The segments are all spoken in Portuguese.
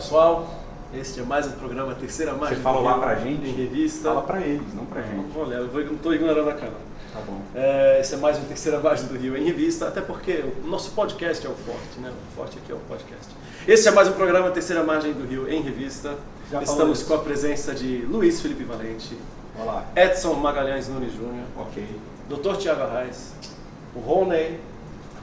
pessoal, este é mais um programa Terceira Margem. Você fala lá pra gente? Em revista. Fala pra eles, não pra gente. Não vou ler, eu não estou ignorando a câmera. Tá bom. Esse é mais um Terceira Margem do Rio em revista, até porque o nosso podcast é o forte, né? O forte aqui é o podcast. Esse é mais um programa Terceira Margem do Rio em revista. Estamos com a presença de Luiz Felipe Valente. Olá. Edson Magalhães Nunes Júnior. Ok. Dr. Tiago Arraes. O Rony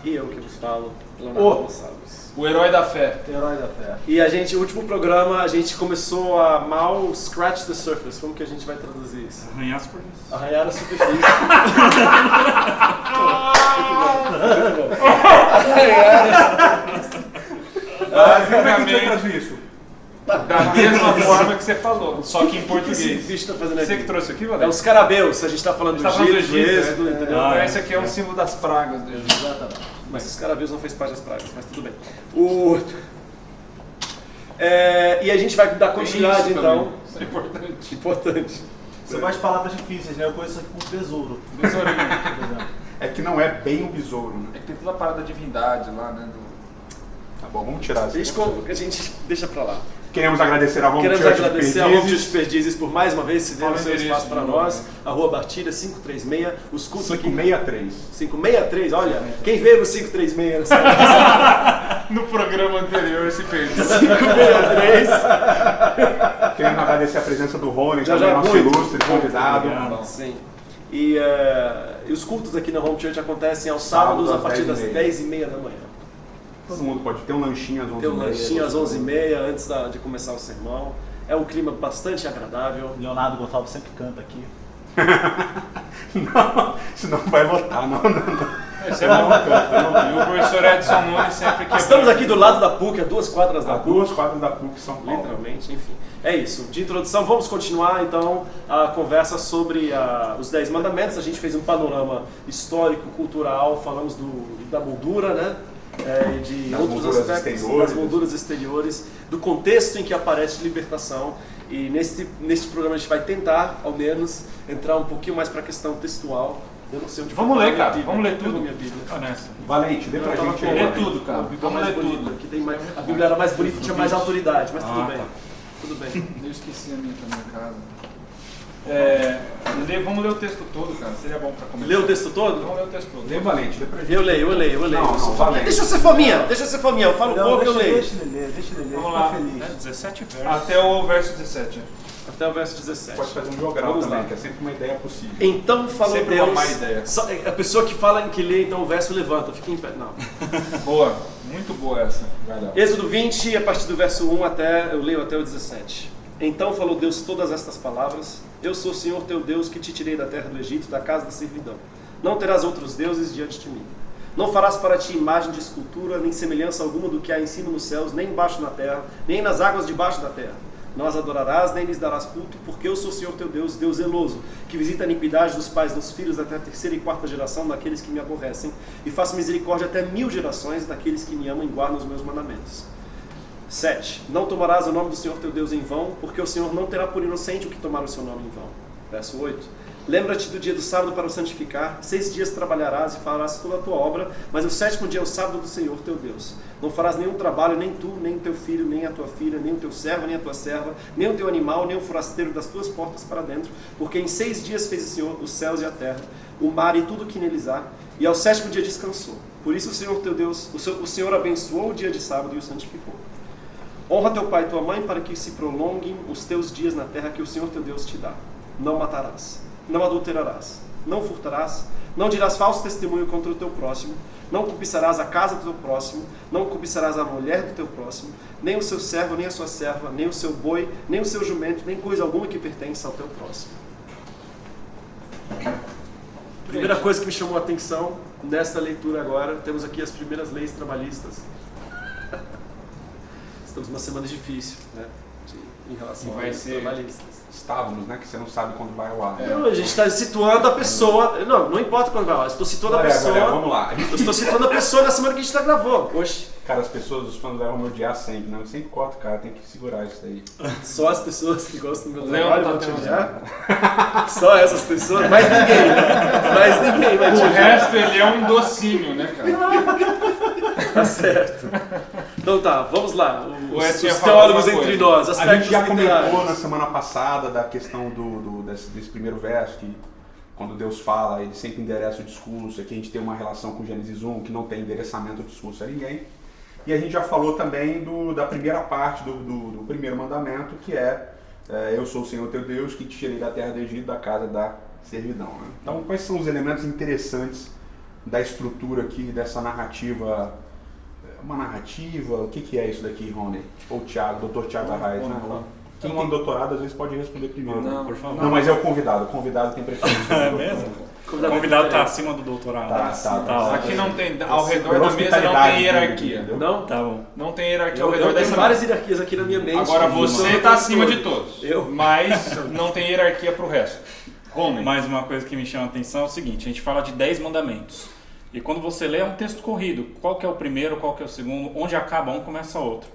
e eu que vos falo, Leonardo Gonçalves. O herói da fé. Herói da fé. E a gente, o último programa, a gente começou a mal scratch the surface. Como que a gente vai traduzir isso? Arranhar a superfície. Arranhar a superfície. Mas como é que a gente vai traduzir isso? Da mesma forma que você falou, só que em português. Esse bicho tá fazendo aqui? Você que trouxe aqui, É Valente? os carabeus, a gente tá falando do Egito, do Êxodo, entendeu? Então esse aqui é um símbolo das pragas do Egito. Exatamente. Mas os carabeus não fez parte das pragas, mas tudo bem. E a gente vai dar continuidade então. Isso é importante. Importante. Você gosta de palavras difíceis, né? Eu conheço aqui com besouro. Besourinho. É que não é bem o besouro, né? É que tem toda a parada da divindade lá, né? Tá bom, vamos tirar isso. A gente deixa pra lá. Queremos agradecer a Home Queremos Church agradecer a Home Church Perdizes por mais uma vez se dando seu espaço para nós. A Rua Bartilha 536, os cultos aqui. 563. 563, olha, quem veio no 536 nessa No programa anterior se perdeu. 563. Queremos agradecer a presença do Rony, Já, também nosso muito. ilustre convidado. Sim. E os cultos aqui na Home Church acontecem aos sábados a partir das 10h30 da manhã. Todo mundo pode ter um lanchinho às 11h30. Tem um lanchinho às 11h30 antes de começar o sermão. É um clima bastante agradável. Leonardo Gonçalves sempre canta aqui. Não, senão vai lotar, não. Esse é bom, cara. E o professor Edson Nunes sempre que Estamos aqui do lado da PUC, a 2 quadras da Há PUC. 2 quadras da PUC São Paulo. Literalmente, enfim. É isso. De introdução, vamos continuar então a conversa sobre os 10 mandamentos. A gente fez um panorama histórico, cultural, falamos da moldura, né? De das outros molduras aspectos, exteriores. das molduras exteriores, do contexto em que aparece libertação. E nesse programa a gente vai tentar, ao menos, entrar um pouquinho mais para a questão textual. Eu não sei onde Vamos foi ler, cara. Bíblia. Vamos ler Eu pego tudo. minha Bíblia. Tá nessa. Valente, dê pra gente Lê aí. tudo, cara. A Bíblia Vamos mais ler bonita, tudo. que tem mais, a Bíblia era mais bonita e tinha mais autoridade, mas tudo bem. tá. Tudo bem. Eu esqueci a minha também em casa. Vamos ler o texto todo, cara. Seria bom pra começar. Lê o texto todo? Vamos ler o texto todo. Dê Valente, dê pra gente. Eu leio. Não, Valente. Deixa eu ser fominha, eu falo pouco e eu leio. Deixa ele ler, Vamos fica lá. feliz. 17 versos. Até o verso 17. Até o verso 17. Pode fazer um jogral Vamos também, lá. que é sempre uma ideia possível. Então falou Sempre Deus. uma má ideia. A pessoa que fala que lê, então o verso levanta, fica em pé. Não. Boa. Muito boa essa. Vai lá. Êxodo 20, a partir do verso 1 eu leio até o 17. Então falou Deus todas estas palavras: Eu sou o Senhor teu Deus que te tirei da terra do Egito, da casa da servidão. Não terás outros deuses diante de mim. Não farás para ti imagem de escultura, nem semelhança alguma do que há em cima nos céus, nem embaixo na terra, nem nas águas debaixo da terra. Não as adorarás, nem lhes darás culto, porque eu sou o Senhor teu Deus, Deus zeloso, que visita a iniquidade dos pais dos filhos até a 3ª e 4ª geração daqueles que me aborrecem, e faço misericórdia até 1000 gerações daqueles que me amam e guardam os meus mandamentos. 7. Não tomarás o nome do Senhor teu Deus em vão, porque o Senhor não terá por inocente o que tomar o seu nome em vão. Verso 8. Lembra-te do dia do sábado para o santificar. 6 dias trabalharás e farás toda a tua obra, mas o 7º dia é o sábado do Senhor teu Deus. Não farás nenhum trabalho, nem tu, nem teu filho, nem a tua filha, nem o teu servo, nem a tua serva, nem o teu animal, nem o forasteiro das tuas portas para dentro, porque em 6 dias fez o Senhor os céus e a terra, o mar e tudo o que neles há, e ao 7º dia descansou. Por isso o Senhor teu Deus, o Senhor abençoou o dia de sábado e o santificou. Honra teu pai e tua mãe para que se prolonguem os teus dias na terra que o Senhor teu Deus te dá. Não matarás, não adulterarás, não furtarás, não dirás falso testemunho contra o teu próximo, não cobiçarás a casa do teu próximo, não cobiçarás a mulher do teu próximo, nem o seu servo, nem a sua serva, nem o seu boi, nem o seu jumento, nem coisa alguma que pertence ao teu próximo. Primeira coisa que me chamou a atenção nesta leitura agora, temos aqui as primeiras leis trabalhistas. Estamos numa semana difícil, né? Em relação vai aos ser trabalhistas. Estávamos, né? Que você não sabe quando vai ao ar. Não, a gente está situando a pessoa. Não importa quando vai ao ar, estou situando a pessoa. Vamos lá. Eu estou situando a pessoa na semana que a gente está gravando. Oxe. Cara, as pessoas, os fãs vão me odiar sempre, né? Eu sempre corto, cara, tem que segurar isso daí. Só as pessoas que gostam do meu Leão trabalho tá vão te tendo odiar? Só essas pessoas? Mais ninguém, né? Mais ninguém vai te O odiar. resto ele é um docinho, né, cara? Tá certo. Então tá, vamos lá. O Edson ia Os falar teólogos alguma entre coisa. nós, A aspectos gente já literários. comentou na semana passada da questão desse primeiro verso, que quando Deus fala, ele sempre endereça o discurso. Aqui a gente tem uma relação com Gênesis 1, que não tem endereçamento do discurso a ninguém. E a gente já falou também da primeira parte do primeiro mandamento, que é eu sou o Senhor teu Deus, que te tirei da terra do Egito, da casa da servidão. Né? Então, quais são os elementos interessantes da estrutura aqui, dessa narrativa? Uma narrativa? O que é isso daqui, Rony? Ou Thiago, Dr. Thiago Arraes, né? Quem tem doutorado às vezes pode responder primeiro. Não, por favor. Não, mas é o convidado. O convidado tem preferência. É mesmo? O convidado tá acima do doutorado. Tá. Aqui não tem, ao redor Pela da mesa não hospitalidade tem dele, hierarquia. entendeu? Não? Tá bom. Não tem hierarquia Eu ao redor tenho dessa várias mesa. hierarquias aqui na minha mente. Agora você está acima de todos. Eu? Mas não tem hierarquia pro resto. Homem. Mais uma coisa que me chama a atenção é o seguinte, a gente fala de 10 mandamentos. E quando você lê é um texto corrido, qual que é o primeiro, qual que é o segundo, onde acaba um, começa outro.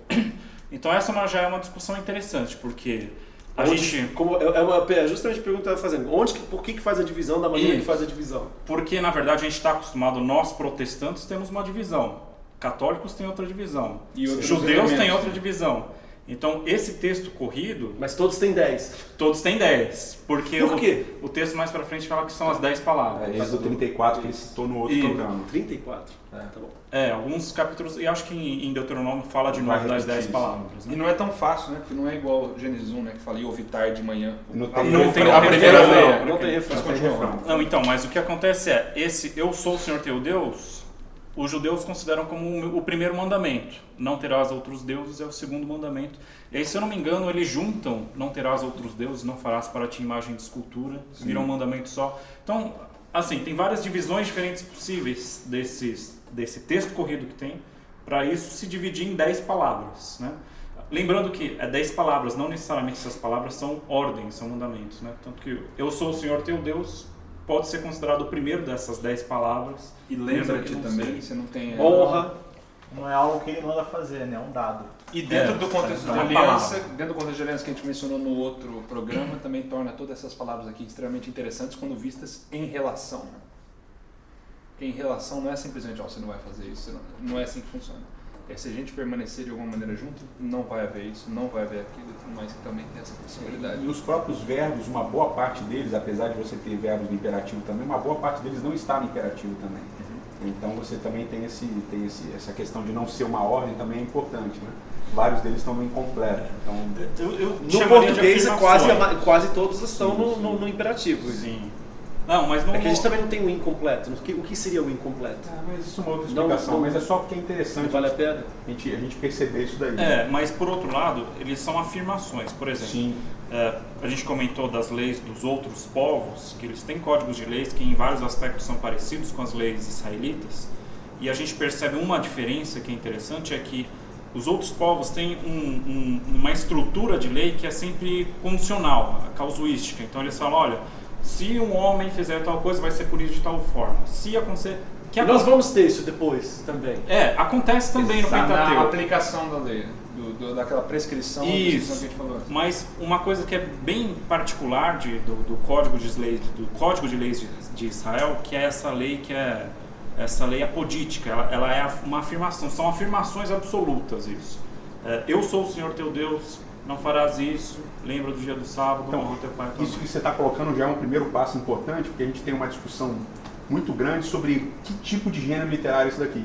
Então essa já é uma discussão interessante, porque a gente... É justamente a pergunta que eu estava fazendo. Por que faz a divisão da maneira que faz a divisão? Porque na verdade a gente está acostumado, nós protestantes temos uma divisão, católicos têm outra divisão, E outros judeus têm elementos. outra divisão. Então esse texto corrido, Mas todos têm 10. todos têm 10. Porque Por quê? o texto mais pra frente fala que são as 10 palavras. É esse do 34 que ele citou no outro E- programa. 34? Tá bom. Alguns capítulos, e acho que em Deuteronômio fala de Vai novo das repetir 10 isso. palavras. E Né? não é tão fácil, né? Porque não é igual Gênesis 1, né? Que fala, e ouvi tarde de manhã. Não A- tem- não tem a primeira refrão, leia. Não tem refrão. Mas Tem continua. refrão. Não, então, mas o que acontece é, esse eu sou o Senhor teu Deus, os judeus consideram como o primeiro mandamento. Não terás outros deuses é o segundo mandamento. E aí, se eu não me engano, eles juntam, não terás outros deuses, não farás para ti imagem de escultura, viram um mandamento só. Então, assim, tem várias divisões diferentes possíveis desse texto corrido que tem, para isso se dividir em 10 palavras, né? Lembrando que é 10 palavras, não necessariamente essas palavras são ordens, são mandamentos, né? Tanto que eu sou o Senhor teu Deus pode ser considerado o primeiro dessas 10 palavras. E mesmo lembra-te que não também, seja. você não tem... Honra. Não é algo que ele manda fazer, né? É um dado. E dentro do contexto de uma aliança, palavra. dentro do contexto de aliança que a gente mencionou no outro programa, também torna todas essas palavras aqui extremamente interessantes quando vistas em relação. Né? Porque em relação não é simplesmente, você não vai fazer isso, não é assim que funciona. É se a gente permanecer de alguma maneira junto, não vai haver isso, não vai haver aquilo, mas que também tem essa possibilidade. E os próprios verbos, uma boa parte deles, apesar de você ter verbos no imperativo também, uma boa parte deles não está no imperativo também. Então você também tem essa questão de não ser uma ordem também é importante, né? Vários deles estão no incompleto. Então, No chamaria de português, afirmações. quase todos estão no imperativo. Sim. Não, mas não... É que a gente também não tem o incompleto. O que seria o incompleto? mas isso é uma outra Não, explicação, não- mas é só porque é interessante Não vale a pena? a gente perceber isso daí. Mas por outro lado, eles são afirmações. Por exemplo, Sim. a gente comentou das leis dos outros povos, que eles têm códigos de leis que em vários aspectos são parecidos com as leis israelitas. E a gente percebe uma diferença que é interessante, é que os outros povos têm uma estrutura de lei que é sempre condicional, causuística. Então eles falam, olha, se um homem fizer tal coisa, vai ser punido de tal forma. Se acontecer... E nós vamos ter isso depois também. Acontece também no Na Pentateuco. aplicação da lei, daquela prescrição que a Isso, gente falou. mas uma coisa que é bem particular do Código de Leis de Israel, que é essa lei apodítica, ela é uma afirmação, são afirmações absolutas isso. Eu sou o Senhor teu Deus, não farás isso, lembra do dia do sábado, Então, honra teu pai e tua isso mãe. que você está colocando já é um primeiro passo importante, porque a gente tem uma discussão muito grande sobre que tipo de gênero literário é isso daqui.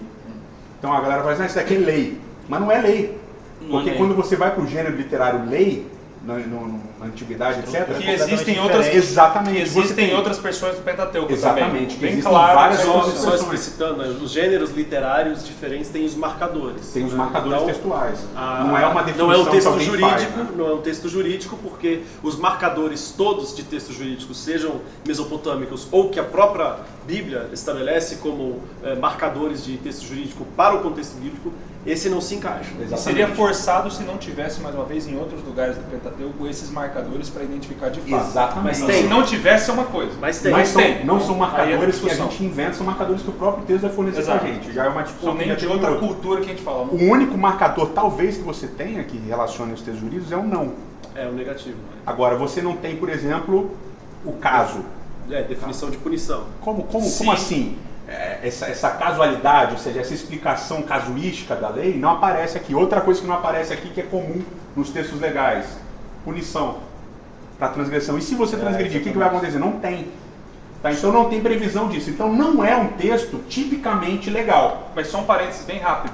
Então a galera vai dizer, isso daqui é lei. Mas não é lei. Não Porque é lei. quando você vai para o gênero literário lei, na antiguidade, etc. Que existem outras, Exatamente. que Você existem tem- outras versões do Pentateuco Exatamente, também. que Bem existem claro. várias que outras Só versões. explicitando, os gêneros literários diferentes têm os marcadores. Tem os marcadores Então, textuais. Não é uma definição Não é um que texto alguém jurídico, faz, né? não é um texto jurídico, porque os marcadores todos de textos jurídicos, sejam mesopotâmicos ou que a própria Bíblia estabelece como marcadores de texto jurídico para o contexto bíblico, esse não se encaixa. Exatamente. Seria forçado se não tivesse, mais uma vez, em outros lugares do Pentateuco, esses marcadores para identificar de fato. Exatamente. Mas tem. Se não tivesse, é uma coisa. Mas tem. Mas tem. não são Aí é marcadores que a discussão. gente inventa, são marcadores que o próprio texto vai fornecer pra Exato. gente. Já é uma discussão Ou que nem já de tem outra outro. cultura que a gente fala. O único marcador, talvez, que você tenha que relacione os textos jurídicos é o não. É o negativo. Agora, você não tem, por exemplo, o caso. Definição de punição. Como Sim. assim? essa casualidade, ou seja, essa explicação casuística da lei não aparece aqui. Outra coisa que não aparece aqui, que é comum nos textos legais: punição para transgressão. E se você transgredir, o que vai acontecer? Não tem. Tá? Então não tem previsão disso. Então não é um texto tipicamente legal. Mas só um parênteses bem rápido.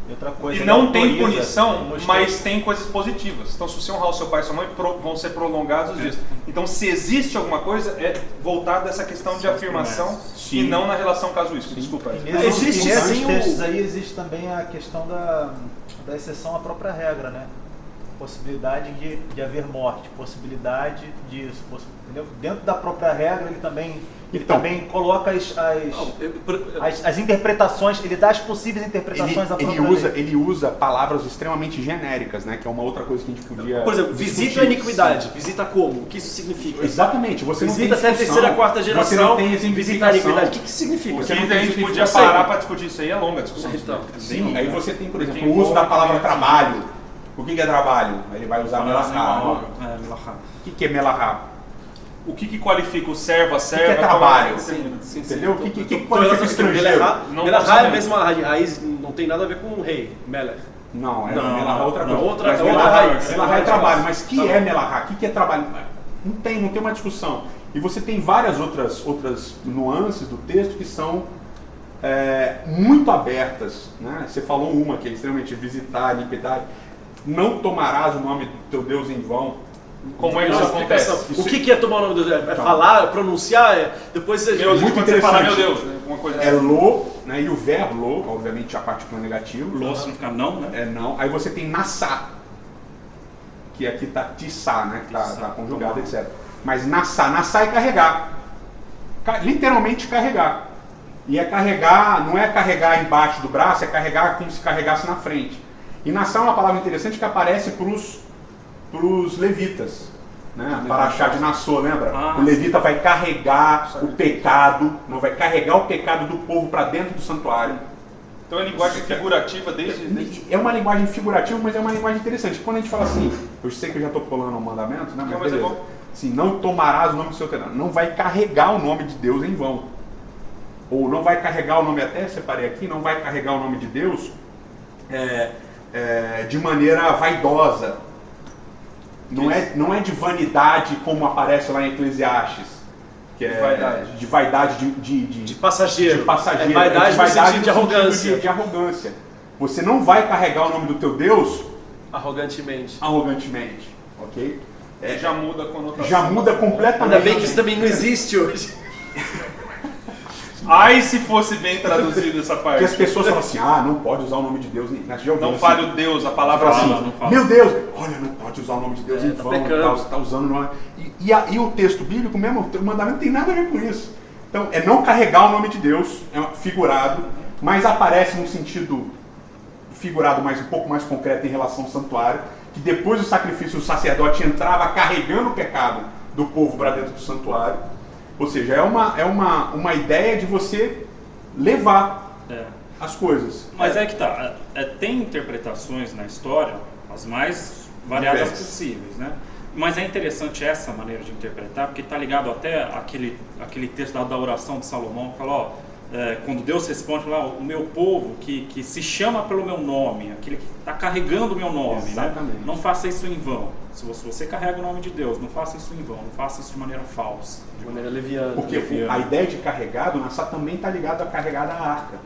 Outra coisa, E não tem autoriza, punição, mostrei- mas tem coisas positivas. Então, se você honrar o seu pai e sua mãe, vão ser prolongados os dias. Então, se existe alguma coisa, é voltado dessa questão de afirmação Sim. e não na relação casuística. Desculpa. E nesses- Existe e nesses sim textos aí existe também a questão da exceção à própria regra, né? Possibilidade de haver morte, possibilidade disso, entendeu? Dentro da própria regra ele também coloca as interpretações, ele dá as possíveis interpretações da própria lei. Ele usa palavras extremamente genéricas, né? Que é uma outra coisa que a gente podia. Por exemplo, discutir. visita a iniquidade. Visita como? O que isso significa? Exatamente, você não Visita tem até a discussão, terceira, quarta você geração, não tem visita a exemplificação. iniquidade. O que isso significa? Você Aqui não tem a gente podia exemplificação. parar para discutir isso aí, é longa a discussão. Então, Sim, aí você tem, por exemplo, Quem o uso for, da palavra também trabalho. O que é trabalho? Ele vai usar melahá. Melahá. O que é melahá? O que qualifica o servo, a O serva? que é trabalho? Sim, sim, Entendeu? O que Todas qualifica o as estrangeiro? Não Melahá posso é a saber. mesma raiz, não tem nada a ver com rei, Melech. Não, Não, melahá é outra coisa. outra- Mas é outra melahá raiz. melahá é trabalho, mas que é melahá? O que é trabalho? Não tem uma discussão. E você tem várias outras nuances do texto que são muito abertas, né? Você falou uma que é extremamente visitar a iniquidade. Não tomarás o nome do teu Deus em vão. Como é que isso acontece? O que é tomar o nome do Deus? É falar, é pronunciar? Depois você... Meu Deus, Muito quando você fala, meu interessante. Deus, né? Alguma coisa É lo, né? E o verbo lo, obviamente a partícula negativa. Lo significa não, né? É não. Aí você tem nassá, que aqui tá tissá, né? Que tá conjugado, etc. Mas nassá é carregar. Literalmente carregar. E é carregar, não é carregar embaixo do braço, é carregar como se carregasse na frente. E nassá é uma palavra interessante que aparece para os levitas. Né? Paraxá de Nassô, lembra? O levita vai carregar o pecado, não vai carregar o pecado do povo para dentro do santuário. Então é linguagem figurativa desde... É uma linguagem figurativa, mas é uma linguagem interessante. Quando a gente fala assim, eu sei que eu já estou pulando um mandamento, né? Mas Não, mas é beleza. bom. Assim, não tomarás o nome do seu Deus. Não vai carregar o nome de Deus em vão. Ou não vai carregar o nome, até separei aqui, não vai carregar o nome de Deus de maneira vaidosa. Não é de vanidade como aparece lá em Eclesiastes. Que é Vaidade. de vaidade De passageiro. de passageiro. É vaidade no sentido de no arrogância. de arrogância. Você não vai carregar o nome do teu Deus Arrogantemente. arrogantemente, ok? Já muda a conotação. Já muda completamente. Ainda bem que isso também não existe hoje. Ai, se fosse bem traduzido essa Porque as parte. pessoas falam assim, não pode usar o nome de Deus. Né? Já ouviu Não assim? fale o Deus, a palavra Fala assim, assim. não fala. meu Deus, olha, não pode usar o nome de Deus em tá vão, pecando. tá usando o nome. E o texto bíblico mesmo, o mandamento não tem nada a ver com isso. Então, é não carregar o nome de Deus, é figurado, mas aparece num sentido figurado um pouco mais concreto em relação ao santuário, que depois do sacrifício o sacerdote entrava carregando o pecado do povo para dentro do santuário. Ou seja, é uma ideia de você levar as coisas. Mas é que tá, tem interpretações na história, as mais variadas Diversas. possíveis, né? Mas é interessante essa maneira de interpretar, porque está ligado até aquele texto da oração de Salomão, que fala, quando Deus responde, fala, o meu povo que se chama pelo meu nome, aquele que está carregando o meu nome, Exatamente. né? Não faça isso em vão. Se você carrega o nome de Deus, não faça isso em vão, não faça isso de maneira falsa. De maneira leviana. Porque a ideia de carregado, Nassá também está ligada a carregar da arca.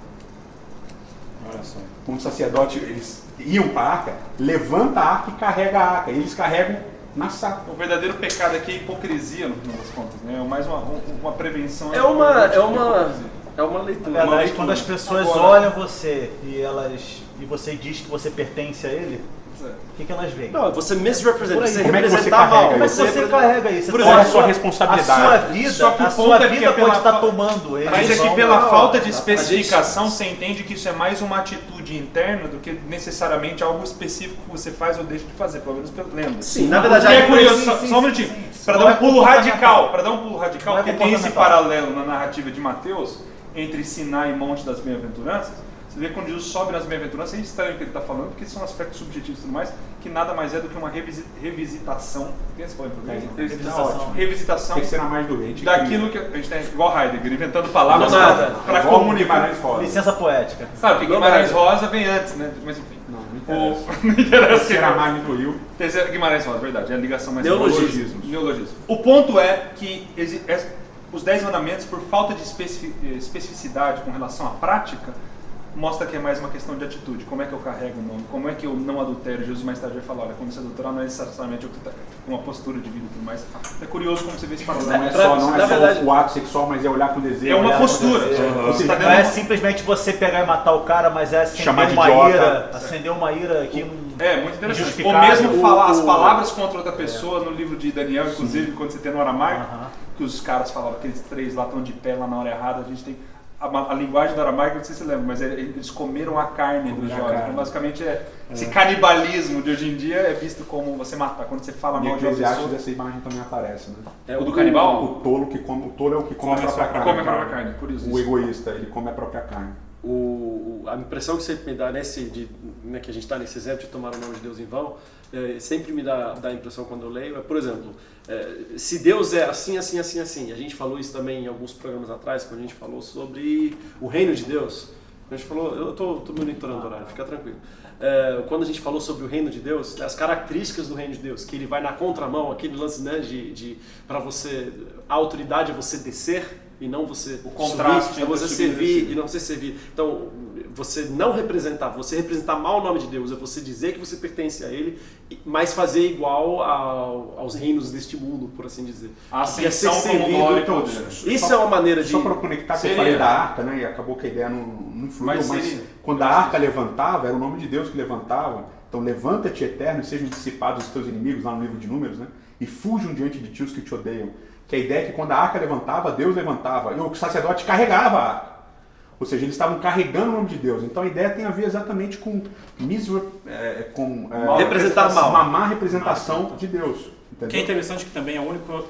Olha só. Como sacerdote, eles iam para a arca, levanta a arca e carrega a arca. E eles carregam Nassá. O verdadeiro pecado aqui é hipocrisia, no final das contas. Né? É mais uma prevenção. É uma Na leitura. verdade, quando as pessoas olham você e você diz que você pertence a ele, o que elas veem? Não, você misrepresenta, Por aí. você Como é que você representa carrega mal. Como é que você carrega isso? Por Qual é a exemplo, sua responsabilidade? A sua Só vida, que o a ponto sua é que vida é pela pode estar fa- tomando ele. Mas é que Não, pela não, falta de a especificação você entende que isso é mais uma atitude interna do que necessariamente algo específico que você faz ou deixa de fazer, pelo menos pelo lembro. Sim, na verdade, Porque aí é curioso, sim, só um sim, minutinho, sim. para Não dar um é pulo comportamental. radical, Não é porque tem esse comportamental. paralelo na narrativa de Mateus entre Sinai e Monte das Bem-aventuranças. Você vê quando Jesus sobe nas bem-aventuranças, é estranho o que ele está falando, porque são aspectos subjetivos e tudo mais, que nada mais é do que uma revisitação. Tem esse problema em português? Revisitação. Tem que ser na mais do rei. Daquilo que a gente tem, igual Heidegger, inventando palavras para Igual comunicar. Licença poética. Sabe, que Guimarães Rosa vem antes, né? Mas enfim. Não interessa. Terceira margem do rio. Terceira Guimarães Rosa, verdade. É a ligação mais... Neologismo. O ponto é que os 10 mandamentos, por falta de especificidade com relação à prática, mostra que é mais uma questão de atitude. Como é que eu carrego o nome? Como é que eu não adultero? Jesus mais tarde vai falar, olha, quando você adulterar não é necessariamente uma postura de vida e tudo mais. É curioso como você vê esse paralelo. Não é só o ato sexual, mas é olhar com desejo. É uma postura. Você não é simplesmente você pegar e matar o cara, mas é acender uma ira que é muito interessante. Ou mesmo falar as palavras contra outra pessoa no livro de Daniel, inclusive, quando você tem no aramaico, que os caras falavam, aqueles 3 lá estão de pé lá na hora errada, a gente tem... A linguagem do aramaico, não sei se você lembra, mas eles comeram a carne dos jovens. Então, basicamente, esse canibalismo de hoje em dia é visto como você matar. Quando você fala mal de uma pessoa... essa imagem também aparece, né? O do canibal? O tolo é o que come a própria carne. Come a própria carne, por isso. O egoísta, ele come a própria carne. A impressão que sempre me dá que a gente está nesse exemplo de tomar o nome de Deus em vão, sempre me dá a impressão quando eu leio, por exemplo, se Deus é assim, assim, assim, assim, a gente falou isso também em alguns programas atrás, quando a gente falou sobre o reino de Deus, a gente falou, eu estou monitorando o horário, fica tranquilo. Quando a gente falou sobre o reino de Deus, as características do reino de Deus, que ele vai na contramão, aquele lance, né, para você, a autoridade é você descer e não você o contraste, é você servir e não você servir. Então, você não representar, você representar mal o nome de Deus, é você dizer que você pertence a Ele, mas fazer igual aos reinos deste mundo, por assim dizer. A ascensão como glória e poder. Isso é uma maneira de... Só para conectar que eu falei da arca, né, e acabou que a ideia não fluiu, mas quando a arca levantava, era o nome de Deus que levantava. Então, levanta-te, eterno, e sejam dissipados os teus inimigos, lá no livro de Números, né, e fujam diante de ti os que te odeiam. Que a ideia é que quando a arca levantava, Deus levantava, e o sacerdote carregava a arca. Ou seja, eles estavam carregando o nome de Deus. Então a ideia tem a ver exatamente com representar mal. Uma má representação de Deus. Entendeu? Que é interessante que também é o único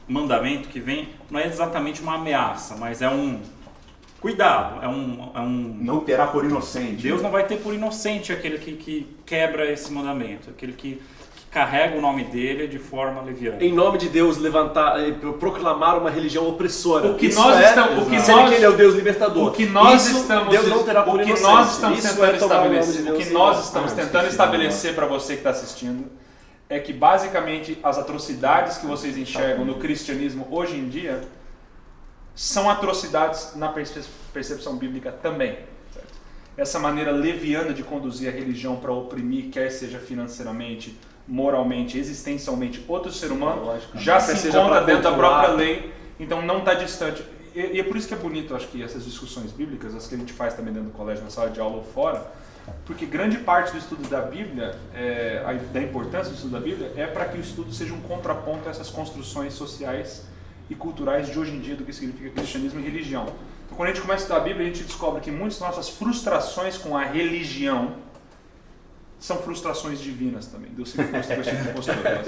mandamento que vem, não é exatamente uma ameaça, mas é um cuidado, é um... Não terá por inocente. Deus não vai ter por inocente aquele que quebra esse mandamento, aquele que carrega o nome dele de forma leviana. Em nome de Deus, proclamar uma religião opressora. O que nós estamos, ele é o Deus libertador. O que nós estamos, Deus não terá por inocente. O que nós estamos tentando estabelecer para você que está assistindo é que basicamente as atrocidades que vocês enxergam no cristianismo hoje em dia são atrocidades na percepção bíblica também. Certo? Essa maneira leviana de conduzir a religião para oprimir, quer seja financeiramente, moralmente, existencialmente, outro ser humano já se encontra dentro da própria lei, então não está distante. E é por isso que é bonito, acho que essas discussões bíblicas, as que a gente faz também dentro do colégio, na sala de aula ou fora, porque grande parte do estudo da Bíblia, da importância do estudo da Bíblia, é para que o estudo seja um contraponto a essas construções sociais e culturais de hoje em dia do que significa cristianismo e religião. Então, quando a gente começa a estudar a Bíblia, a gente descobre que muitas das nossas frustrações com a religião são frustrações divinas também. Deus sempre gosta desse tipo de postura.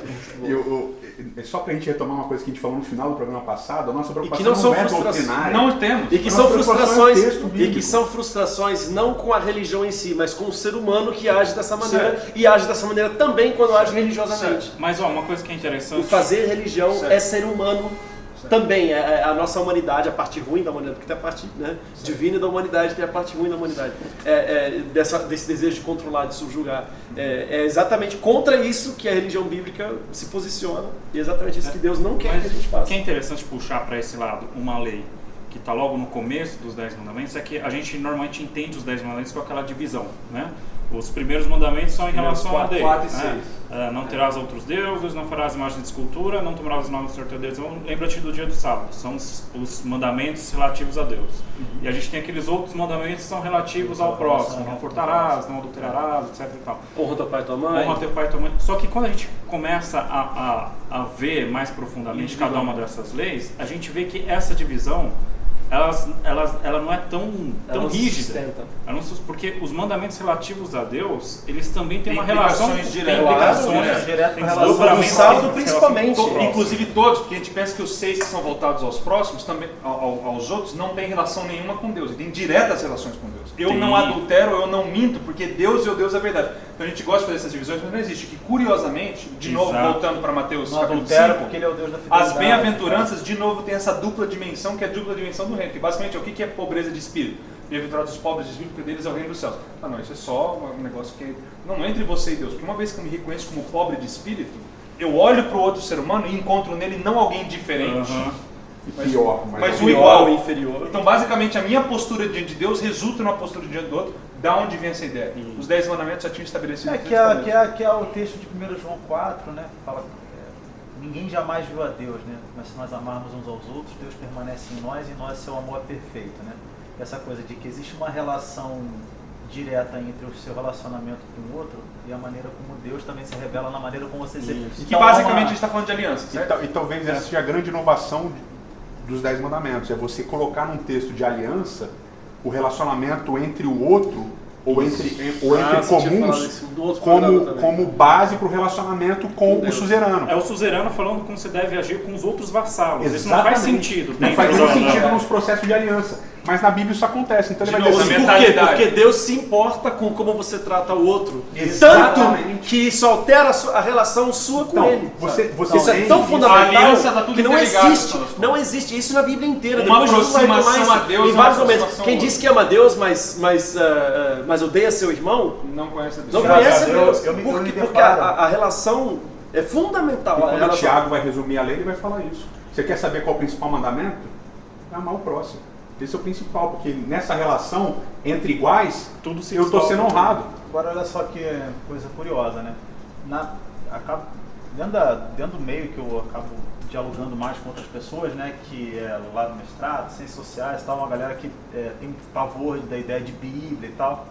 Só para a gente retomar uma coisa que a gente falou no final do programa passado, a nossa preocupação não são é doutrinária. Não temos. E que são frustrações não com a religião em si, mas com o ser humano que age dessa maneira. Certo. E age dessa maneira também quando age religiosamente. Certo. Mas uma coisa que é interessante... O fazer religião é ser humano. Também, a nossa humanidade, a parte ruim da humanidade, porque tem a parte, né, divina da humanidade, tem a parte ruim da humanidade. Desse desejo de controlar, de subjugar. É exatamente contra isso que a religião bíblica se posiciona. E é exatamente isso que Deus não quer que a gente faça. O que é interessante puxar para esse lado uma lei que está logo no começo dos 10 mandamentos é que a gente normalmente entende os 10 mandamentos com aquela divisão, né? Os primeiros mandamentos são em relação a Deus. 4 e 6. Não terás outros deuses, não farás imagem de escultura, não tomarás o nome do Senhor teu Deus. Então, lembra-te do dia do sábado. São os mandamentos relativos a Deus. E a gente tem aqueles outros mandamentos que são relativos ao próximo. Não furtarás, não adulterarás, etc. E tal. Honra teu pai e tua mãe. Honra teu pai e tua mãe. Só que quando a gente começa a ver mais profundamente cada uma dessas leis, a gente vê que essa divisão ela não é tão Ela não se rígida. sustenta. Ela não se- porque os mandamentos relativos a Deus, eles também têm Tem uma relação, implicações tem diretas, implicações, né? Direto tem com relação desdobramentos ao sábado, que se principalmente. relacionam com o Inclusive todos, porque a gente pensa que os 6 que são voltados aos próximos, também, aos outros, não tem relação nenhuma com Deus, e tem diretas relações com Deus. Eu Tem. não adultero, eu não minto, porque Deus é o Deus da verdade. Então a gente gosta de fazer essas divisões, mas não existe. Que curiosamente, de novo, Exato. voltando para Mateus Não capítulo adultera 5, porque ele é o Deus da fidelidade. as bem-aventuranças, de novo, tem essa dupla dimensão, que é a dupla dimensão do reino, que basicamente é o que é pobreza de espírito. Bem-aventurados os pobres de espírito, porque deles é o reino dos céus. Ah, não, isso é só um negócio que não é entre você e Deus, porque uma vez que eu me reconheço como pobre de espírito, eu olho para o outro ser humano e encontro nele não alguém diferente, Aham. E pior, mas é o pior. igual. o inferior. Então, basicamente, a minha postura diante de Deus resulta numa postura diante do outro. Da onde vem essa ideia? Os 10 mandamentos já tinham estabelecido Que é o texto de 1 João 4, né? Fala ninguém jamais viu a Deus, né? Mas se nós amarmos uns aos outros, Deus permanece em nós e nós seu amor é perfeito, né? Essa coisa de que existe uma relação direta entre o seu relacionamento com o outro e a maneira como Deus também se revela na maneira como você se... Que Então, basicamente a uma- gente está falando de aliança, certo? E talvez essa seja a grande inovação dos 10 mandamentos, é você colocar num texto de aliança o relacionamento entre o outro ou entre você tinha falado comuns isso do outro programa também. como base para o relacionamento com o Deus. suzerano. É o suzerano falando como você deve agir com os outros vassalos. Isso não faz sentido. Não dentro faz do- nenhum sentido nos processos de aliança. Mas na Bíblia isso acontece. Então ele De vai novo, dizer na assim, Por quê? mentalidade. Porque Deus se importa com como você trata o outro. Exatamente. Tanto que isso altera a relação sua com então, ele. você Isso é tem tão isso- fundamental A aliança tá tudo que não interligado, existe, no final das não existe isso na Bíblia inteira. Uma Depois Jesus vai tomar aproximação isso a Deus em é uma vários momentos. aproximação Quem ao diz que ama Deus, mas odeia seu irmão, Não conhece a Deus. não Graças conhece a a Deus, Deus. eu me Porque deparo. a relação é fundamental. E A quando o relação- Tiago vai resumir a lei, ele vai falar isso. Você quer saber qual é o principal mandamento? É amar o próximo. Esse é o principal, porque nessa relação entre iguais, Tudo se eu estou sendo resolve. honrado. Agora olha só que coisa curiosa, né? Dentro do meio que eu acabo dialogando mais com outras pessoas, né? Que é lá do mestrado, ciências sociais e tal, uma galera que tem pavor da ideia de Bíblia e tal.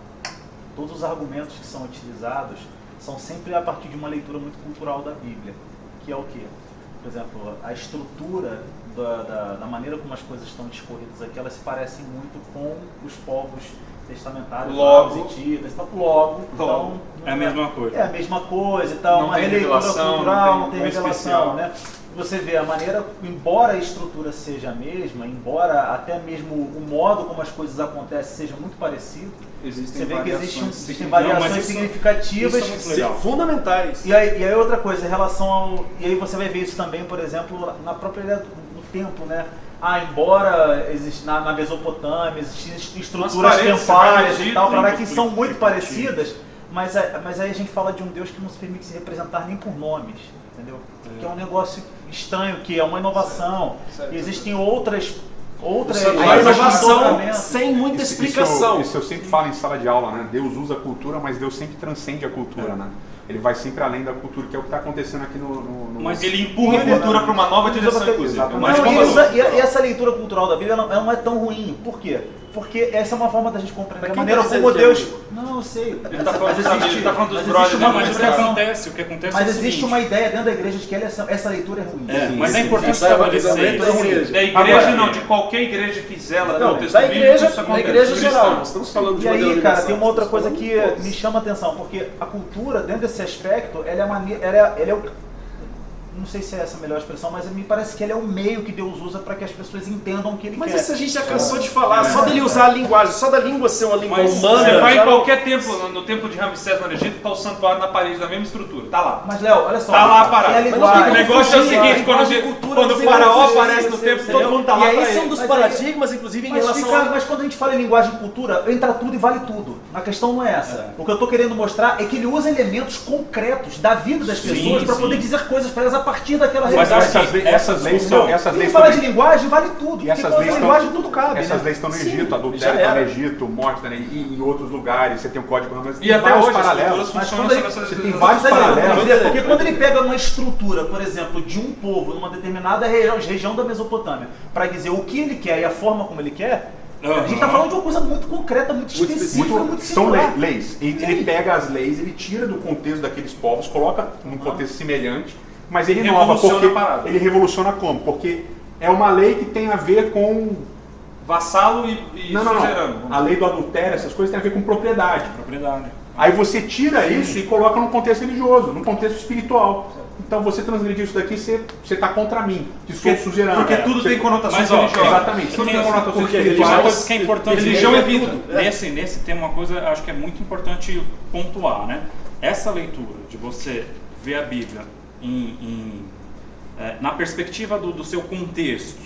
Todos os argumentos que são utilizados são sempre a partir de uma leitura muito cultural da Bíblia, que é o quê? Por exemplo, a estrutura da maneira como as coisas estão discorridas aqui, elas se parecem muito com os povos testamentários, Logo. hititas, logo, então, É a mesma coisa. é a mesma coisa e tal, Não uma tem releitura revelação, cultural, não não tem tem um revelação, especial. né? Você vê a maneira, embora a estrutura seja a mesma, embora até mesmo o modo como as coisas acontecem seja muito parecido, Existem você vê que variações. existem Não, mas variações isso- significativas. isso é muito legal. Fundamentais. E aí outra coisa, em relação ao... E aí você vai ver isso também, por exemplo, na própria ideia do templo, né? Embora existe na Mesopotâmia, existem estruturas paredes, você vai no templárias e Egito, tal, tem que são muito explicativos. parecidas, mas aí a gente fala de um Deus que não se permite se representar nem por nomes, entendeu? Que é um negócio estranho, que é uma inovação. Certo. E existem outras A inovação desdobramentos. sem muita explicação. Isso eu sempre falo em sala de aula, né? Deus usa a cultura, mas Deus sempre transcende a cultura, né? Ele vai sempre além da cultura, que é o que está acontecendo aqui no... Mas Ele empurra a cultura para uma nova direção, inclusive. Exatamente. Mas Não, como e essa leitura cultural da Bíblia ela não é tão ruim. Por quê? Porque essa é uma forma da gente compreender Mas a quem maneira tá como dizendo Deus... que é Não, eu sei. Ele tá falando dos amigos, ele tá falando dos mas brothers, existe uma né? Mas o que comunicação. acontece? O que acontece Mas é o existe seguinte, uma ideia dentro da igreja de que essa leitura é ruim. mas é importante Isso é uma estabelecer visão da igreja. Da igreja Agora, não, de qualquer igreja que zela pelo Não, texto da bíblico, igreja, isso da acontece. igreja Cristão. geral. Nós estamos falando de E uma aí, cara, denominação, tem uma outra estamos coisa falando que de todos. me chama a atenção, porque a cultura, dentro desse aspecto, ela é o... Não sei se é essa a melhor expressão, mas me parece que ele é o meio que Deus usa para que as pessoas entendam o que ele Mas quer. isso a gente já cansou de falar, só dele usar a linguagem, só da língua ser uma língua Mas humana. Você vai já em não- qualquer templo, no templo de Ramsés no Egito, tá o santuário na parede da mesma estrutura, tá lá. Mas, Léo, olha só. Tá lá parado. É a Mas linguagem. o negócio é o seguinte, Linguagem, quando, cultura, quando o você faraó vai- aparece no você- templo, você- todo mundo tá lá E pra aí são ele. dos Mas paradigmas, inclusive, em relação a... Mas quando a gente fala em linguagem e cultura, entra tudo e vale tudo. A questão não é essa. O que eu estou querendo mostrar é que ele usa elementos concretos da vida das Sim, pessoas para sim. poder dizer coisas para elas a partir daquela Mas realidade. acho que essas leis discussão- essas E leis falar de também- linguagem vale tudo. E Porque essas quando leis fala estão, linguagem tudo cabe. essas né? leis estão no Sim, Egito, já adultério está no era. Egito, morte tá, e em outros lugares, você tem o Código Hammurabi, E até vários hoje as paralelos. culturas Mas funcionam quando ele- sobre essas você tem leis. vários Mas aí, paralelos. vamos dizer, porque quando ele pega uma estrutura, por exemplo, de um povo numa determinada região da Mesopotâmia, para dizer o que ele quer e a forma como ele quer, a gente está falando de uma coisa muito concreta, muito específica, muito São singular. leis. Ele pega as leis, ele tira do contexto daqueles povos, coloca num contexto semelhante, mas ele inova Revoluciona porque a parada. ele revoluciona como? Porque é uma lei que tem a ver com vassalo e Não. suzerano. A lei do adultério, essas coisas tem a ver com propriedade. Propriedade. Aí você tira isso e coloca num contexto religioso, num contexto espiritual. Então você transgredir isso daqui, você está contra mim, que sou suzerano. Porque tudo tem conotações Mas, ó, religiosas. Exatamente. Tudo tem conotações Tem uma espirituais. coisa que é importante. Religião é vida. Nesse tem uma coisa, acho que é muito importante pontuar, né? Essa leitura de você ver a Bíblia na perspectiva do seu contexto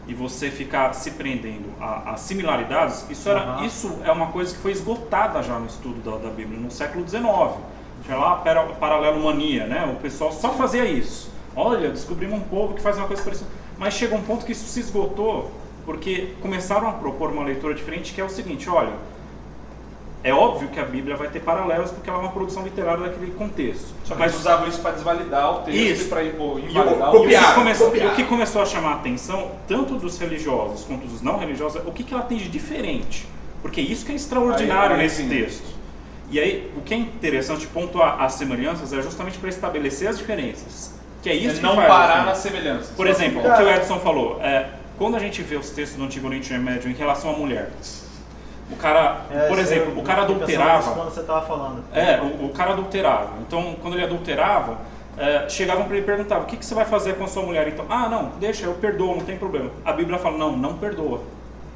e você ficar se prendendo a similaridades, isso é uma coisa que foi esgotada já no estudo da Bíblia no século XIX. Tinha lá a paralelomania, né? O pessoal só fazia isso. Olha, descobrimos um povo que faz uma coisa parecida. Mas chega um ponto que isso se esgotou porque começaram a propor uma leitura diferente, que é o seguinte: olha, é óbvio que a Bíblia vai ter paralelos porque ela é uma produção literária daquele contexto. Só que mas eles usavam isso para desvalidar o texto Isso. e para invalidar Copiar. o que começou a chamar a atenção, tanto dos religiosos quanto dos não religiosos, é o que ela tem de diferente. Porque isso que é extraordinário Aí, nesse sim. texto. E aí, o que é interessante pontuar as semelhanças é justamente para estabelecer as diferenças. Que é isso que não faz parar a diferença. nas semelhanças. Por exemplo, o que o Edson falou, quando a gente vê os textos do Antigo Oriente Médio em relação à mulher, o cara, por exemplo, o cara adulterava. Quando você estava falando. O cara adulterava. Então, quando ele adulterava, chegavam para ele e perguntavam: o que você vai fazer com a sua mulher? Então, não, deixa, eu perdoo, não tem problema. A Bíblia fala: não perdoa.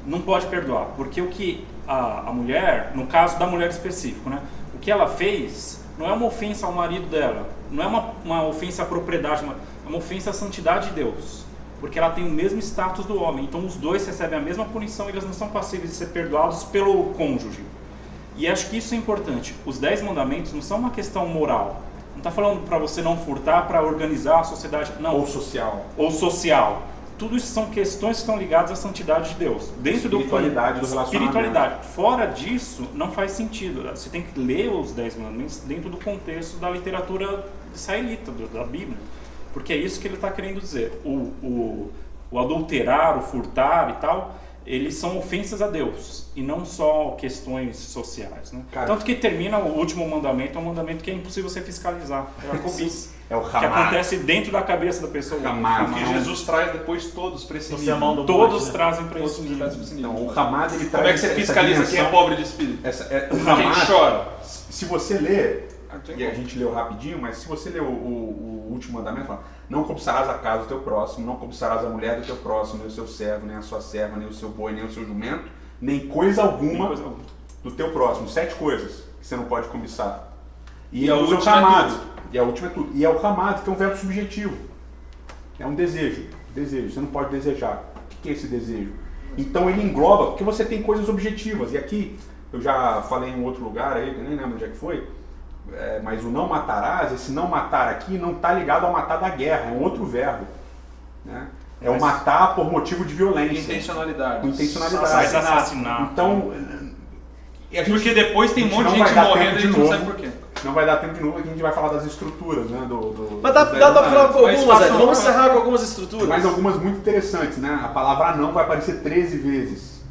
Não pode perdoar. Porque o que a mulher, no caso da mulher específico, né, o que ela fez não é uma ofensa ao marido dela, não é uma ofensa à propriedade, é uma ofensa à santidade de Deus. Porque ela tem o mesmo status do homem. Então os dois recebem a mesma punição e eles não são passíveis de ser perdoados pelo cônjuge. E acho que isso é importante. Os 10 mandamentos não são uma questão moral. Não está falando para você não furtar para organizar a sociedade. Não. Ou social. Tudo isso são questões que estão ligadas à santidade de Deus. Dentro Espiritualidade do relacionamento. Espiritualidade. Fora disso, não faz sentido. Você tem que ler os 10 mandamentos dentro do contexto da literatura israelita, da Bíblia. Porque é isso que ele está querendo dizer. O adulterar, o furtar e tal, eles são ofensas a Deus. E não só questões sociais. Né? Tanto que termina o último mandamento, é um mandamento que é impossível você fiscalizar. É a cobiça. É o que acontece dentro da cabeça da pessoa. Que Jesus traz depois todos para esse nível. Todos trazem para esse nível. Então, o Hamad, ele traz. Como é que você fiscaliza quem é pobre de espírito? Quem chora? Se você ler, e a gente leu rapidinho, mas se você ler o último mandamento, fala: não cobiçarás a casa do teu próximo, não cobiçarás a mulher do teu próximo, nem o seu servo, nem a sua serva, nem o seu boi, nem o seu jumento, nem coisa alguma do teu próximo. 7 coisas que você não pode cobiçar. E a usa o última Hamad. é tudo. E a última é tudo. E é o Hamad, que é um verbo subjetivo. É um desejo. Desejo. Você não pode desejar. O que é esse desejo? Então ele engloba, porque você tem coisas objetivas. E aqui, eu já falei em um outro lugar aí, eu nem lembro onde é que foi, mas o não matarás, esse não matar aqui não está ligado ao matar da guerra, é um outro verbo. Né? É o matar por motivo de violência. Intencionalidade. Com intencionalidade. Assassinar. Então, porque depois tem um monte de gente morrendo e a gente não sabe por quê. Não vai dar tempo de novo, aqui a gente vai falar das estruturas, né? Mas dá pra falar com algumas, Ed. Vamos encerrar com algumas estruturas. Mas algumas muito interessantes, né? A palavra não vai aparecer 13 vezes.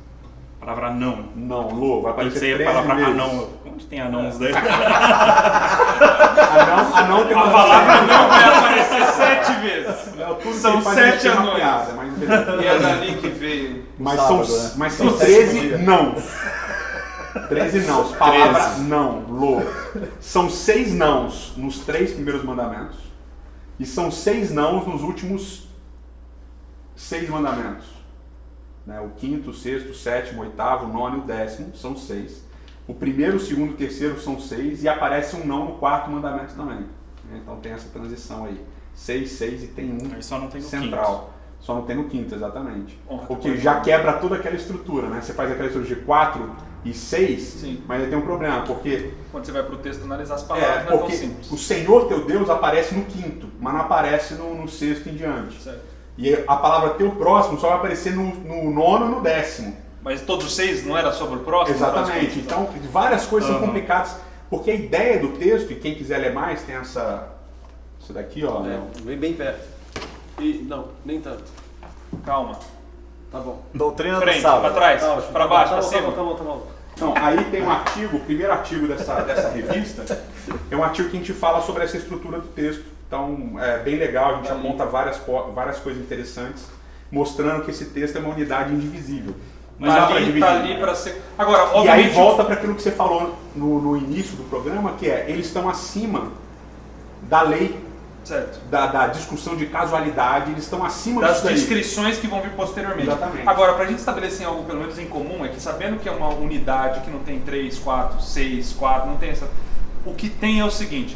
A palavra não. Não, Lô, vai aparecer 13 a palavra vezes. anão. Onde tem anãos daí? Anão tem uma palavra não vai aparecer 7 vezes. São 7 anões. Piada, mas e é dali que veio. Mas são 13 não. 13 nãos. Palavra não, Lô. São 6 nãos nos 3 primeiros mandamentos. E são 6 nãos nos últimos 6 mandamentos. Né? O 5º, o 6º, o 7º, o 8º, o 9º e o 10º são 6. O 1º, o 2º e o 3º são 6. E aparece um não no 4º mandamento também. Então tem essa transição aí. 6, 6 e tem um só não tem no central. Só não tem no 5º, exatamente. Porque já quebra toda aquela estrutura, né? Você faz aquela estrutura de 4 e 6, sim, mas aí tem um problema, porque... Quando você vai para o texto analisar as palavras, não é tão simples. O Senhor teu Deus aparece no 5º, mas não aparece no 6º em diante. Certo. E a palavra teu próximo só vai aparecer no 9º e no 10º. Mas todos os 6 não era sobre o próximo? Exatamente. Então, várias coisas são complicadas, porque a ideia do texto, e quem quiser ler mais, tem essa daqui, ó. Vem bem perto. E, não, nem tanto. Calma. Tá bom. Doutrina frente, do sábado. para trás, para baixo, para cima. Tá bom. Então, aí tem um artigo, o primeiro artigo dessa revista, é um artigo que a gente fala sobre essa estrutura do texto. Então, é bem legal, a gente aponta várias coisas interessantes, mostrando que esse texto é uma unidade indivisível. Mas dá Tá pra ali, dividir. tá ali para ser. Agora, E aí obviamente. volta para aquilo que você falou no início do programa, que é, eles estão acima da lei, Certo. da discussão de casualidade, eles estão acima Das disso daí. descrições que vão vir posteriormente. Exatamente. Agora, para a gente estabelecer algo pelo menos em comum, é que sabendo que é uma unidade que não tem 3, 4, 6, 4, não tem essa. O que tem é o seguinte: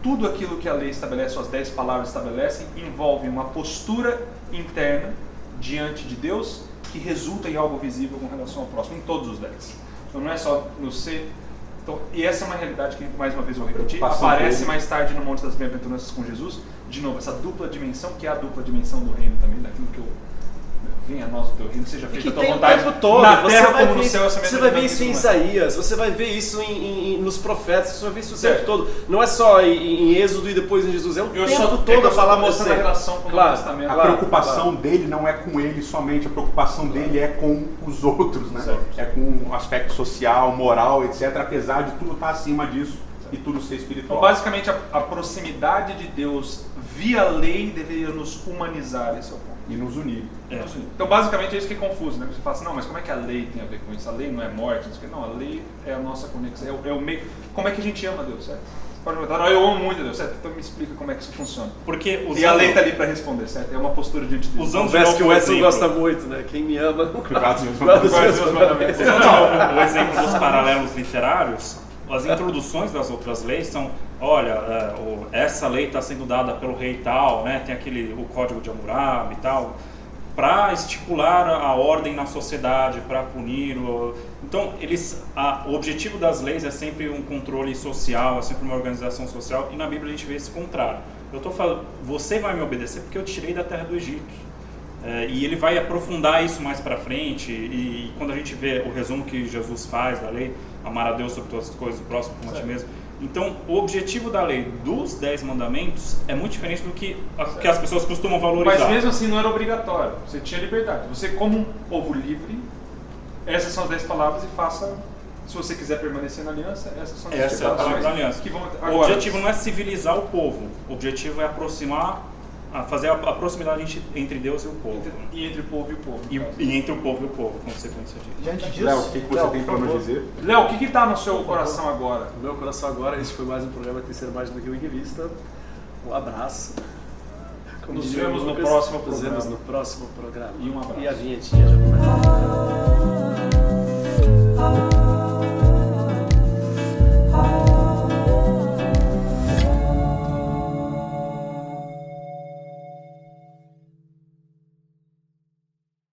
tudo aquilo que a lei estabelece, as 10 palavras estabelecem, envolve uma postura interna diante de Deus que resulta em algo visível com relação ao próximo, em todos os 10. Então não é só no ser. Então, e essa é uma realidade que, mais uma vez, eu vou repetir, aparece mais tarde no Monte das Bem-aventuranças com Jesus. De novo, essa dupla dimensão, que é a dupla dimensão do reino também, daquilo que eu venha a nós o teu reino, seja feita Que a tua tem o vontade, tempo todo, na você terra vai como no ver, céu. Essa você mesma vai ver dinâmica isso em humana. Isaías, você vai ver isso nos profetas, você vai ver isso o tempo Certo. todo. Não é só em Êxodo e depois em Jesus, é o Eu tempo só todo a falar mostrando você. a relação com o Claro, Novo Testamento. A preocupação dele não é com ele somente, a preocupação dele é com os outros, né? Certo. É com o aspecto social, moral, etc. Apesar de tudo estar acima disso e tudo ser espiritual. Então, basicamente, a proximidade de Deus via lei deveria nos humanizar, esse é o ponto. E nos unir. Então, basicamente, é isso que é confuso, né? Você fala assim, não, mas como é que a lei tem a ver com isso? A lei não é morte, não, a lei é a nossa conexão, é o meio. Como é que a gente ama Deus, certo? Você pode perguntar, não, eu amo muito a Deus, certo? Então me explica como é que isso funciona. Porque E a lei está ali para responder, certo? É uma postura diante de Deus. Usando Confesso que o Edson exemplo. gosta muito, né? Quem me ama, Cuidado, meus guarda os Guarda meus os mandamentos. mandamentos. O exemplo dos paralelos literários, as introduções das outras leis são, olha, essa lei está sendo dada pelo rei tal, né? Tem o código de Hammurabi e tal, para estipular a ordem na sociedade, para punir. Então, o objetivo das leis é sempre um controle social, é sempre uma organização social, e na Bíblia a gente vê esse contrário. Eu estou falando, você vai me obedecer porque eu tirei da terra do Egito. E ele vai aprofundar isso mais para frente, e quando a gente vê o resumo que Jesus faz da lei, amar a Deus sobre todas as coisas, o próximo como a ti mesmo. Então, o objetivo da lei dos 10 mandamentos é muito diferente do que as pessoas costumam valorizar. Mas mesmo assim não era obrigatório, você tinha liberdade. Você, como um povo livre, essas são as 10 palavras e faça, se você quiser permanecer na aliança, essas são as Essa é a palavra da aliança. que vão. O Agora, objetivo não é civilizar o povo, o objetivo é fazer a proximidade entre Deus e o povo. e entre o povo e o povo. no caso. E entre o povo e o povo, consequência disso. Diante disso, Léo, o que você Léo, tem para por nos favor. dizer? Léo, o que está no seu coração agora? No meu coração agora, esse foi mais um programa Terceira Imagem do Rio em Revista. Um abraço. Como Nos diria o vemos no Lucas, próximo Nos vemos programa. no próximo programa. E um abraço. E a vinhetinha já começa.